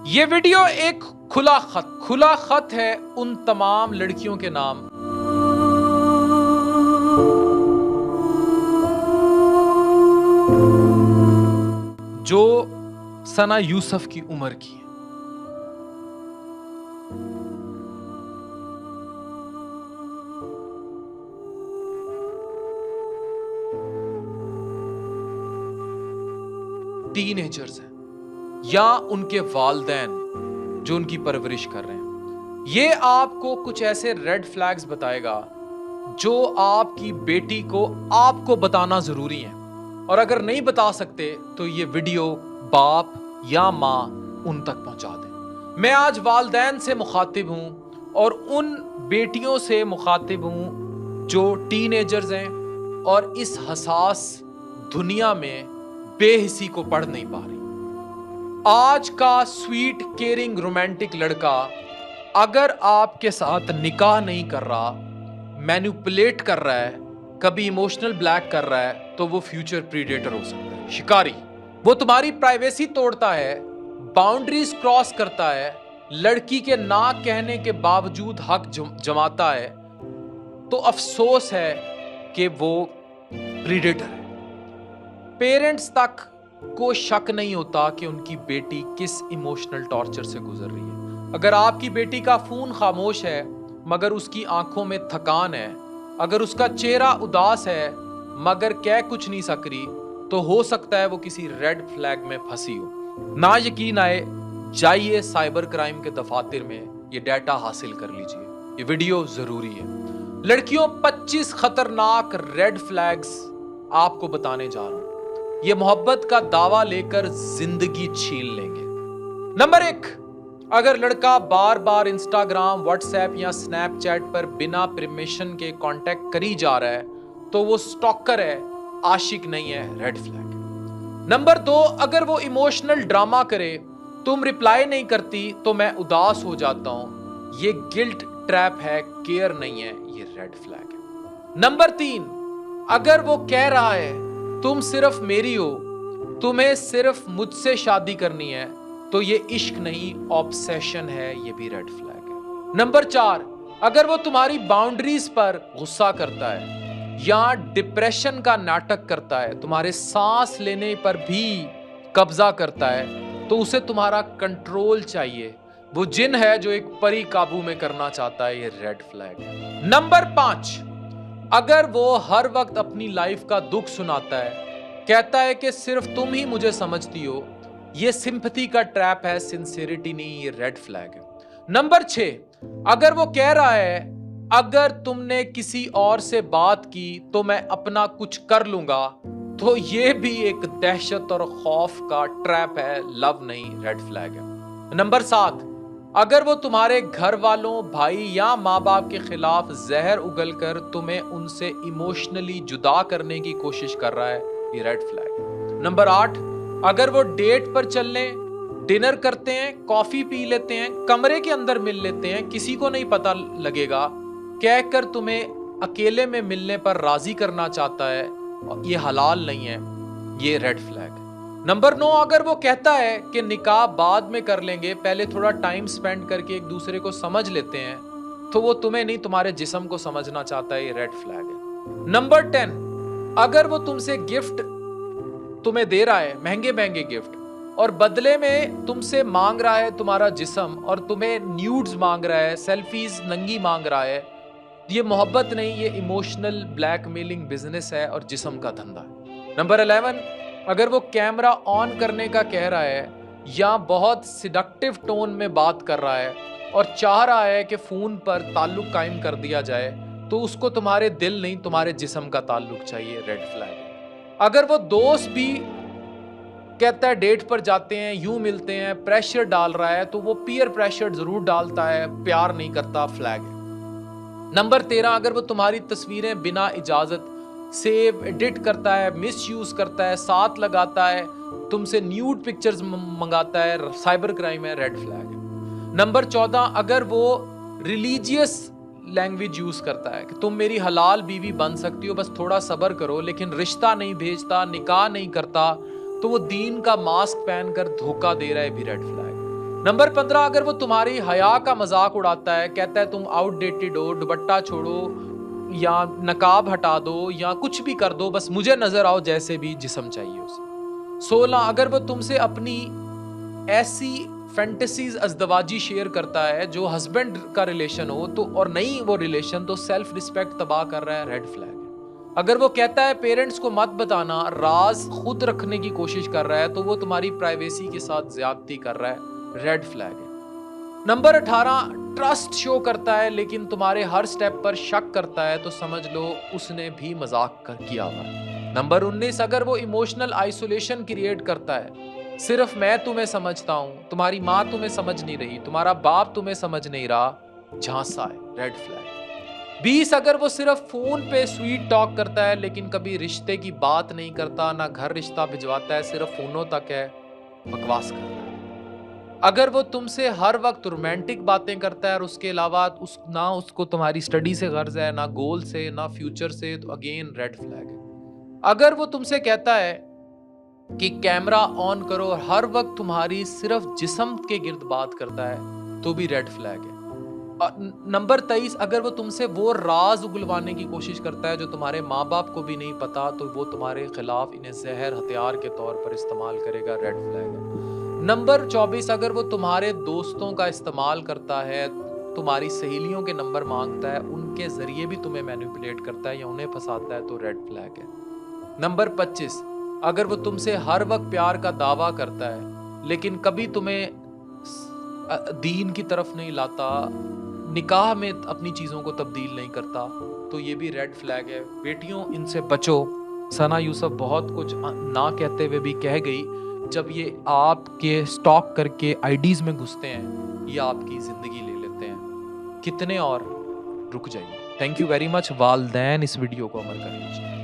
ये वीडियो एक खुला खत है उन तमाम लड़कियों के नाम जो सना यूसुफ की उम्र की है। टीनेजर्स हैं या उनके वालिदैन जो उनकी परवरिश कर रहे हैं। ये आपको कुछ ऐसे रेड फ्लैग्स बताएगा जो आपकी बेटी को आपको बताना जरूरी है, और अगर नहीं बता सकते तो ये वीडियो बाप या माँ उन तक पहुंचा दें। मैं आज वालिदैन से मुखातिब हूं और उन बेटियों से मुखातिब हूं जो टीनेजर्स हैं और इस हसास दुनिया में बेहिसी को पढ़ नहीं पा रही। आज का स्वीट केयरिंग रोमांटिक लड़का अगर आपके साथ निकाह नहीं कर रहा, मैनिपुलेट कर रहा है, कभी इमोशनल ब्लैक कर रहा है, तो वो फ्यूचर प्रीडेटर हो सकता है, शिकारी। वो तुम्हारी प्राइवेसी तोड़ता है, बाउंड्रीज क्रॉस करता है, लड़की के ना कहने के बावजूद हक जमाता है, तो अफसोस है कि वो प्रीडेटर है। पेरेंट्स तक को शक नहीं होता कि उनकी बेटी किस इमोशनल टॉर्चर से गुजर रही है। अगर आपकी बेटी का खून खामोश है मगर उसकी आंखों में थकान है, अगर उसका चेहरा उदास है मगर कह कुछ नहीं सक रही, तो हो सकता है वो किसी रेड फ्लैग में फंसी हो। ना यकीन आए, जाइए साइबर क्राइम के दफातर में ये डाटा हासिल कर लीजिए, ये वीडियो जरूरी है। लड़कियों, 25 खतरनाक रेड फ्लैग्स आपको बताने जा रहा हूं। ये मोहब्बत का दावा लेकर जिंदगी छीन लेंगे। नंबर 1, अगर लड़का बार बार इंस्टाग्राम, व्हाट्सएप या स्नैपचैट पर बिना परमिशन के कांटेक्ट करी जा रहा है तो वो स्टॉकर है, आशिक नहीं है, रेड फ्लैग। नंबर 2, अगर वो इमोशनल ड्रामा करे, तुम रिप्लाई नहीं करती तो मैं उदास हो जाता हूं, ये गिल्ट ट्रैप है, केयर नहीं है, ये रेड फ्लैग है। नंबर 3, अगर वो कह रहा है तुम सिर्फ मेरी हो, तुम्हें सिर्फ मुझसे शादी करनी है, तो ये इश्क नहीं, ऑब्सेशन है, ये भी रेड फ्लैग है। नंबर 4, अगर वो तुम्हारी बाउंड्रीज पर गुस्सा करता है या डिप्रेशन का नाटक करता है, तुम्हारे सांस लेने पर भी कब्जा करता है, तो उसे तुम्हारा कंट्रोल चाहिए, वो जिन है जो एक परी काबू में करना चाहता है, ये रेड फ्लैग है। नंबर 5, अगर वो हर वक्त अपनी लाइफ का दुख सुनाता है, कहता है कि सिर्फ तुम ही मुझे समझती हो, ये सिंपैथी का ट्रैप है, सिंसियरिटी नहीं, ये रेड फ्लैग है। नंबर 6, अगर वो कह रहा है अगर तुमने किसी और से बात की तो मैं अपना कुछ कर लूंगा, तो ये भी एक दहशत और खौफ का ट्रैप है, लव नहीं, रेड फ्लैग है। नंबर 7, अगर वो तुम्हारे घर वालों, भाई या माँ बाप के खिलाफ जहर उगलकर तुम्हें उनसे इमोशनली जुदा करने की कोशिश कर रहा है, ये रेड फ्लैग। नंबर 8, अगर वो डेट पर चलने, डिनर करते हैं, कॉफी पी लेते हैं, कमरे के अंदर मिल लेते हैं, किसी को नहीं पता लगेगा, कहकर तुम्हें अकेले में मिलने पर राजी करना चाहता है, ये हलाल नहीं है, ये रेड फ्लैग। नंबर 9, अगर वो कहता है कि निकाह बाद में कर लेंगे, पहले थोड़ा टाइम स्पेंड करके एक दूसरे को समझ लेते हैं, तो वो तुम्हें नहीं, तुम्हारे जिस्म को समझना चाहता है, ये रेड फ्लैग है। नंबर 10, अगर वो तुमसे गिफ्ट तुम्हें दे रहा है, महंगे महंगे गिफ्ट, और बदले में तुमसे मांग रहा है तुम्हारा जिस्म, और तुम्हें न्यूड्स मांग रहा है, सेल्फीज नंगी मांग रहा है, ये मोहब्बत नहीं, ये इमोशनल ब्लैकमेलिंग बिजनेस है और जिस्म का धंधा है। नंबर 11, अगर वो कैमरा ऑन करने का कह रहा है या बहुत सिडक्टिव टोन में बात कर रहा है और चाह रहा है कि फोन पर ताल्लुक कायम कर दिया जाए, तो उसको तुम्हारे दिल नहीं, तुम्हारे जिस्म का ताल्लुक चाहिए, रेड फ्लैग है। अगर वो दोस्त भी कहता है डेट पर जाते हैं, यूं मिलते हैं, प्रेशर डाल रहा है, तो वो पीयर प्रेशर जरूर डालता है, प्यार नहीं करता, फ्लैग है। नंबर 13, अगर वो तुम्हारी तस्वीरें बिना इजाजत सेव, एडिट करता है, मिस यूज करता है, साथ लगाता है, तुमसे न्यूड पिक्चर्स मंगाता है, साइबर क्राइम है, रेड फ्लैग है। नंबर 14, अगर वो रिलीजियस लैंग्वेज यूज करता है कि तुम मेरी हलाल बीवी बन सकती हो, बस थोड़ा सब्र करो, लेकिन रिश्ता नहीं भेजता, निकाह नहीं करता, तो वो दीन का मास्क पहनकर धोखा दे रहा है, भी रेड फ्लैग। नंबर 15, अगर वो तुम्हारी हया का मजाक उड़ाता है, कहता है तुम आउटडेटेड हो, दुपट्टा छोड़ो या नकाब हटा दो या कुछ भी कर दो, बस मुझे नजर आओ जैसे भी जिस्म चाहिए उसे। 16, अगर वो तुमसे अपनी ऐसी फैंटेसीज अजदवाजी शेयर करता है जो हस्बैंड का रिलेशन हो तो, और नहीं वो रिलेशन, तो सेल्फ रिस्पेक्ट तबाह कर रहा है, रेड फ्लैग है। अगर वो कहता है पेरेंट्स को मत बताना, राज खुद रखने की कोशिश कर रहा है, तो वो तुम्हारी प्राइवेसी के साथ ज्यादती कर रहा है, रेड फ्लैग है। नंबर 18, ट्रस्ट शो करता है लेकिन तुम्हारे हर स्टेप पर शक करता है, तो समझ लो उसने भी मजाक किया हुआ है। नंबर 19, अगर वो इमोशनल आइसोलेशन क्रिएट करता है, सिर्फ मैं तुम्हें समझता हूं, तुम्हारी माँ तुम्हें समझ नहीं रही, तुम्हारा बाप तुम्हें समझ नहीं रहा, झांसा है, रेड फ्लैग। 20, अगर वो सिर्फ फोन पे स्वीट टॉक करता है लेकिन कभी रिश्ते की बात नहीं करता, ना घर रिश्ता भिजवाता है, सिर्फ फोनों तक है, बकवास कर रहा है। अगर वो तुमसे हर वक्त रोमांटिक बातें करता है और उसके अलावा ना उसको तुम्हारी स्टडी से गर्ज है, ना गोल से, ना फ्यूचर से, तो अगेन रेड फ्लैग है। अगर वो तुमसे कहता है कि कैमरा ऑन करो और हर वक्त तुम्हारी सिर्फ जिस्म के गिर्द बात करता है, तो भी रेड फ्लैग है। नंबर 23, अगर वो तुमसे वो राज उगलवाने की कोशिश करता है जो तुम्हारे माँ बाप को भी नहीं पता, तो वो तुम्हारे खिलाफ इन्हें जहर हथियार के तौर पर इस्तेमाल करेगा, रेड फ्लैग है। नंबर 24, अगर वो तुम्हारे दोस्तों का इस्तेमाल करता है, तुम्हारी सहेलियों के नंबर मांगता है, उनके जरिए भी तुम्हें मैनिपुलेट करता है या उन्हें फंसाता है, तो रेड फ्लैग है। नंबर 25, अगर वो तुमसे हर वक्त प्यार का दावा करता है लेकिन कभी तुम्हें दीन की तरफ नहीं लाता, निकाह में अपनी चीज़ों को तब्दील नहीं करता, तो ये भी रेड फ्लैग है। बेटियों, इनसे बचो। सना यूसुफ बहुत कुछ ना कहते हुए भी कह गई, जब ये आपके स्टॉक करके आईडीज में घुसते हैं, ये आपकी ज़िंदगी ले लेते हैं। कितने और, रुक जाइए। Thank you very much. वालदैन इस वीडियो को अमल कर लीजिए।